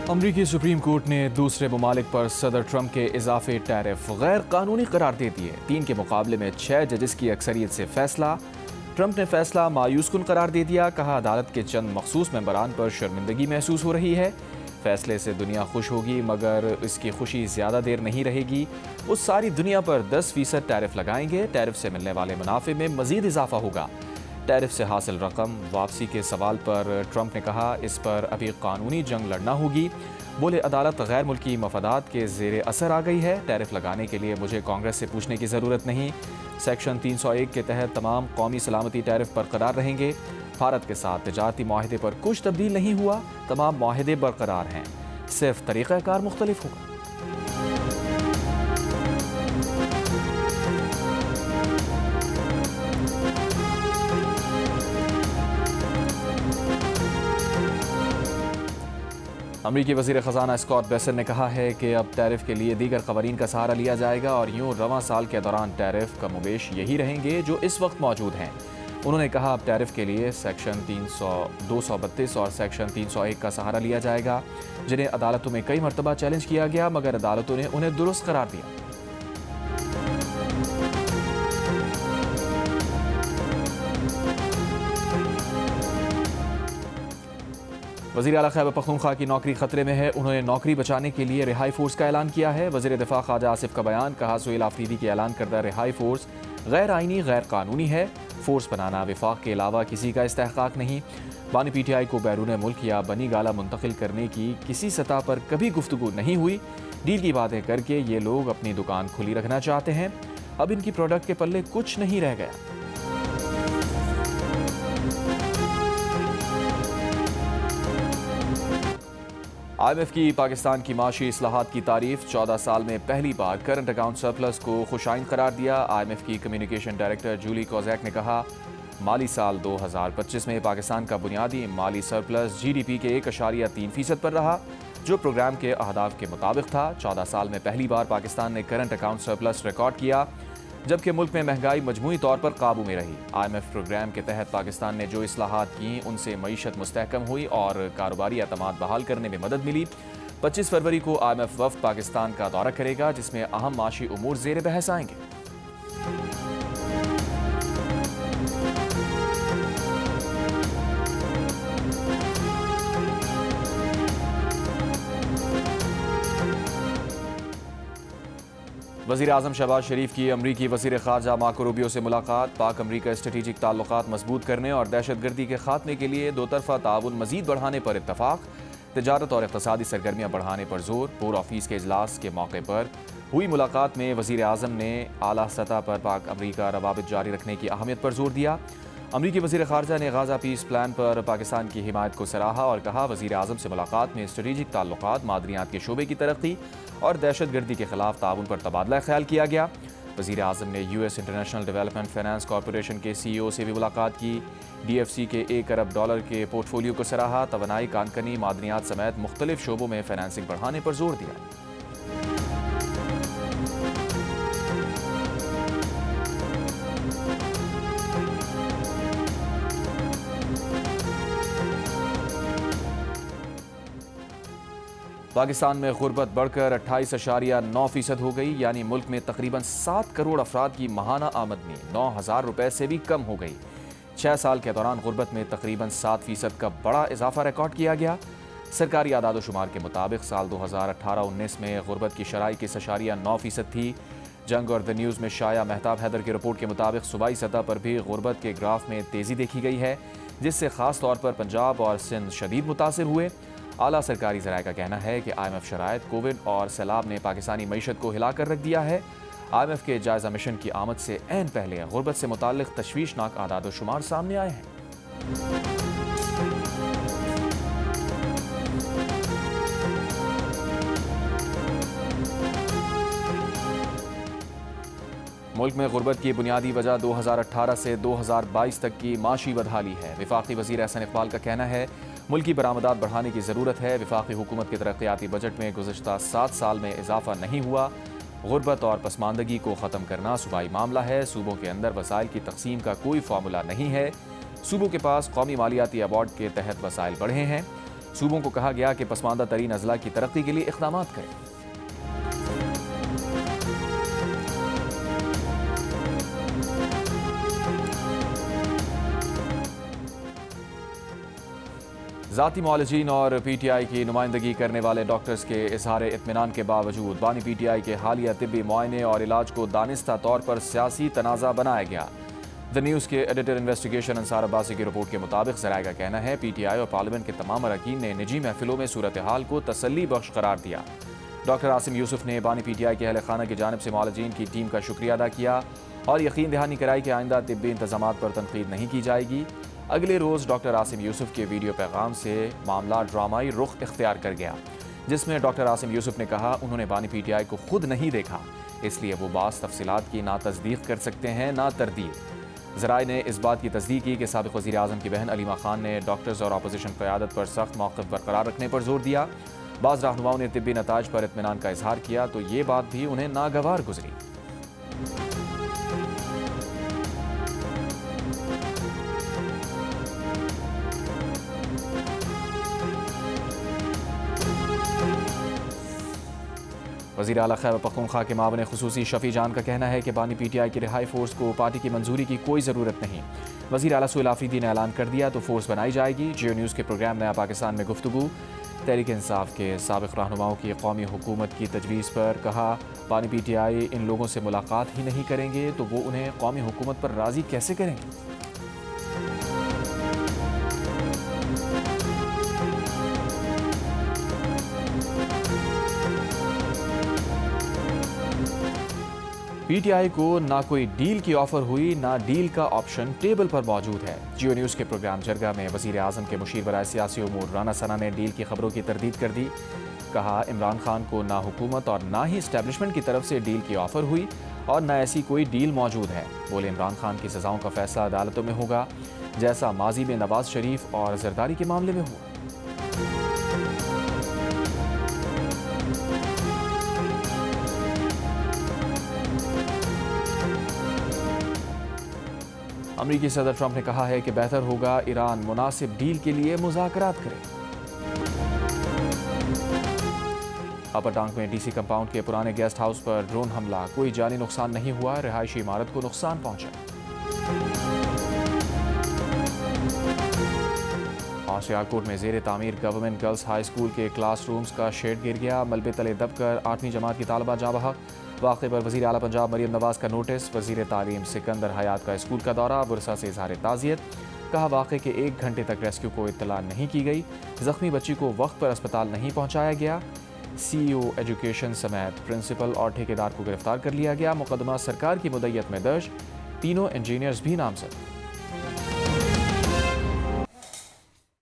अमरीकी supreme court ने दूसरे ममालिक पर सदर ट्रंप के इजाफे टैरिफ गैर कानूनी करार दे दिए। 3 के मुकाबले में 6 जजेस की अक्सरियत से फैसला। ट्रंप ने फैसला मायूस कुन करार दे दिया। कहा, अदालत के चंद मखसूस मेंबरान पर शर्मिंदगी महसूस हो रही है। फैसले से दुनिया खुश होगी, मगर इसकी खुशी ज़्यादा देर नहीं रहेगी। वो सारी दुनिया पर 10% टैरिफ लगाएंगे। टैरिफ से मिलने वाले मुनाफे में मजीद इजाफा होगा। टैरिफ से हासिल रकम वापसी के सवाल पर ट्रंप ने कहा, इस पर अभी कानूनी जंग लड़ना होगी। बोले, अदालत गैर मुल्की मफादात के ज़ेर असर आ गई है। टैरिफ लगाने के लिए मुझे कांग्रेस से पूछने की ज़रूरत नहीं। सेक्शन 301 के तहत तमाम कौमी सलामती टैरिफ बरकरार रहेंगे। भारत के साथ तिजारती माहदे पर कुछ तब्दील नहीं हुआ। तमाम माहदे बरकरार हैं, सिर्फ तरीक़ाकार मुख्तलिफ होगा। अमरीकी वज़ीर ख़ज़ाना स्कॉट बेसेंट ने कहा है कि अब टैरिफ के लिए दीगर क़वानीन का सहारा लिया जाएगा और यूँ रवां साल के दौरान टैरिफ कमोबेश यही रहेंगे जो इस वक्त मौजूद हैं। उन्होंने कहा, अब टैरिफ के लिए सेक्शन 232 और सेक्शन 301 का सहारा लिया जाएगा, जिन्हें अदालतों में कई मरतबा चैलेंज किया गया, मगर अदालतों ने उन्हें दुरुस्त करार दिया। वज़ीर आला खैबर पख्तूनख्वा की नौकरी खतरे में है। उन्होंने नौकरी बचाने के लिए रिहाई फोर्स का ऐलान किया है। वज़ीर दिफा ख्वाजा आसिफ का बयान। कहा, सुहेल आफरीदी के ऐलान करदा रिहाई फोर्स गैर आइनी गैर कानूनी है। फोर्स बनाना विफाक के अलावा किसी का इस्तेहकाक नहीं। बानी PTI को बैरून मुल्क या बनी गाला मुंतकिल करने की किसी सतह पर कभी गुफ्तगू नहीं हुई। डील की बातें करके ये लोग अपनी दुकान खुली रखना चाहते हैं। अब इनकी प्रोडक्ट के पल्ले कुछ नहीं रह गया। IMF की पाकिस्तान की माशी इस्लाहात की तारीफ। 14 साल में पहली बार करंट अकाउंट सरप्लस को खुशाइन करार दिया। IMF की कम्युनिकेशन डायरेक्टर जूली कोजैक ने कहा, माली साल 2025 में पाकिस्तान का बुनियादी माली सरप्लस GDP के 1.3% पर रहा, जो प्रोग्राम के अहदाफ के मुताबिक था। 14 साल में पहली बार पाकिस्तान ने करंट अकाउंट सरप्लस रिकॉर्ड किया, जबकि मुल्क में महंगाई मजमूई तौर पर काबू में रही। IMF प्रोग्राम के तहत पाकिस्तान ने जो इस्लाहात की, उनसे मईशत मुस्तहकम हुई और कारोबारी एतमाद बहाल करने में मदद मिली। 25 फरवरी को IMF वफ़द पाकिस्तान का दौरा करेगा, जिसमें अहम माशी उमूर ज़ेर बहस आएंगे। वज़ीर आज़म शहबाज शरीफ की अमरीकी वज़ीर ख़ारजा मार्को रूबियो से मुलाकात। पाक अमरीका स्ट्रेटेजिक ताल्लुकात मजबूत करने और दहशतगर्दी के खात्मे के लिए दो तरफ़ा ताउन मज़ीद बढ़ाने पर इत्तफ़ाक़। तिजारत और इक़्तिसादी सरगर्मियाँ बढ़ाने पर जोर। पूर ऑफिस के इजलास के मौके पर हुई मुलाकात में वज़ीर आज़म ने आला सतह पर पाक अमरीका रवाबित जारी रखने की अहमियत पर जोर दिया। अमरीकी वज़ीर ख़ारजा ने गाज़ा पीस प्लान पर पाकिस्तान की हिमायत को सराहा और कहा, वज़ीर आज़म से मुलाकात में स्ट्रेटेजिक ताल्लुकात, मादनियात के शोबे की तरक्की और दहशतगर्दी के खिलाफ ताउन पर तबादला ख्याल किया गया। वज़ीर आज़म ने US international development finance corporation के CEO से भी मुलाकात की। DFC के $1 अरब के पोर्टफोलियो को सराहा। तवानाई, कानकनी, मादनियात समेत मुख्तलिफ शोबों में फाइनेंसिंग बढ़ाने पर जोर दिया। पाकिस्तान में गुर्बत बढ़कर 28.9% हो गई, यानी मुल्क में तकरीबन 7 करोड़ अफराद की माहाना आमदनी 9,000 रुपए से भी कम हो गई। 6 साल के दौरान गुर्बत में तकरीबन 7% का बड़ा इजाफा रिकॉर्ड किया गया। सरकारी आदाद शुमार के मुताबिक साल 2018-19 में गुर्बत की शरह 21.9% थी। जंग और द न्यूज़ में शाया मेहताब हैदर की रिपोर्ट के मुताबिक सूबाई सतह पर भी गुर्बत के ग्राफ में तेज़ी देखी गई है, जिससे ख़ास तौर पर पंजाब और सिंध शदीद मुतासिर हुए। आला सरकारी ज़राए का कहना है कि IMF शराइत, कोविड और सैलाब ने पाकिस्तानी मईशत को हिला कर रख दिया है। IMF के जायज़ा मिशन की आमद से ऐन पहले गुर्बत से मुताल्लिक़ तशवीशनाक आदाद शुमार सामने आए हैं। मुल्क में गुर्बत की बुनियादी वजह 2018 से 2022 तक की माशी बदहाली है। वफाकी वज़ीर एहसन इकबाल का कहना है, मुल्की बरामदात बढ़ाने की ज़रूरत है। वफाकी हुकूमत के तरक्याती बजट में गुज़श्ता 7 साल में इजाफा नहीं हुआ। गुर्बत और पसमानदगी को ख़त्म करना सूबाई मामला है। सूबों के अंदर वसाइल की तकसीम का कोई फार्मूला नहीं है। सूबों के पास कौमी मालियाती अवार्ड के तहत वसाइल बढ़े हैं। सूबों को कहा गया कि पसमानदा तरीन अजला की तरक्की के लिए इक़दाम करें। ज़ाती मुआलजीन और PTI की नुमाइंदगी करने वाले डॉक्टर्स के इजहार इत्मीनान के बावजूद बानी PTI के हालिया तिब्बी मुआयने और इलाज को दानिस्ता तौर पर सियासी तनाज़ा बनाया गया। द न्यूज़ के एडिटर इन्वेस्टिगेशन अंसार अब्बासी की रिपोर्ट के मुताबिक ज़राए का कहना है PTI और पार्लियामेंट के तमाम अरकान ने निजी महफिलों में सूरत हाल को तसल्ली बख्श करार दिया। डॉक्टर आसिम यूसुफ ने बानी PTI के अहल खाना की जानिब से मुआलजीन की टीम का शुक्रिया अदा किया और यकीन दहानी कराई कि आइंदा तिब्बी इंतजाम पर तनकीद नहीं की जाएगी। अगले रोज़ डॉक्टर आसिम यूसुफ के वीडियो पैगाम से मामला ड्रामाई रुख इख्तियार कर गया, जिसमें डॉक्टर आसिम यूसुफ ने कहा उन्होंने बानी PTI को खुद नहीं देखा, इसलिए वो बास तफसीलात की ना तस्दीक कर सकते हैं ना तरदीद। ज़राए ने इस बात की तस्दीक की कि साबिक़ वज़ीर आज़म की बहन अलीमा खान ने डॉक्टर्स और अपोजिशन क़यादत पर सख्त मौक़िफ़ बरकरार रखने पर जोर दिया। बाज़ रहनुमाओं ने तिब्बी नताज पर इत्मीनान का इजहार किया तो ये बात भी उन्हें नागवार गुजरी। वज़ीर आला खैबर पख्तूनख्वा के मावन खुसूसी शफ़ी जान का कहना है कि बानी PTI की रिहाई फोर्स को पार्टी की मंजूरी की कोई ज़रूरत नहीं। वज़ीर आला सुहेल आफरीदी ने ऐलान कर दिया तो फोर्स बनाई जाएगी। जियो न्यूज़ के प्रोग्राम नया पाकिस्तान में गुफ्तगू तहरीक इंसाफ के साबिक़ रहनुमाओं की कौमी हुकूमत की तजवीज़ पर कहा बानी PTI इन लोगों से मुलाकात ही नहीं करेंगे तो वो उन्हें कौमी हुकूमत पर राज़ी कैसे करेंगे। PTI को ना कोई डील की ऑफर हुई ना डील का ऑप्शन टेबल पर मौजूद है। जियो न्यूज़ के प्रोग्राम जरगा में वज़ीर आज़म के मुशीर बराए सियासी उमूर राना सना ने डील की खबरों की तरदीद कर दी। कहा इमरान खान को ना हुकूमत और ना ही इस्टेब्लिशमेंट की तरफ से डील की ऑफर हुई और ना ऐसी कोई डील मौजूद है। बोले इमरान खान की सज़ाओं का फैसला अदालतों में होगा, जैसा माजी में नवाज शरीफ और जरदारी के मामले में हुआ। अमरीकी सदर ट्रंप ने कहा है कि बेहतर होगा ईरान मुनासिब डील के लिए मुज़ाकरात करे। अपर टांग में DC कंपाउंड के पुराने गेस्ट हाउस पर ड्रोन हमला, कोई जानी नुकसान नहीं हुआ, रिहायशी इमारत को नुकसान पहुंचा। और सियालकोट में ज़ेर तामीर गवर्नमेंट गर्ल्स हाई स्कूल के क्लासरूम्स का शेड गिर गया, मलबे तले दबकर 8वीं जमात की तालबा जाँ बहक। वाक़े पर वज़ीर आला पंजाब मरियम नवाज का नोटिस, वज़ीर तालीम सिकंदर हयात का स्कूल का दौरा, बुरसा से इज़हार ताज़ियत। कहा वाक़े के 1 घंटे तक रेस्क्यू को इत्तला नहीं की गई, ज़ख्मी बच्ची को वक्त पर अस्पताल नहीं पहुँचाया गया। CEO एजुकेशन समेत प्रिंसिपल और ठेकेदार को गिरफ्तार कर लिया गया। मुकदमा सरकार की मुद्दत में दर्ज, तीनों इंजीनियर्स भी नामजद।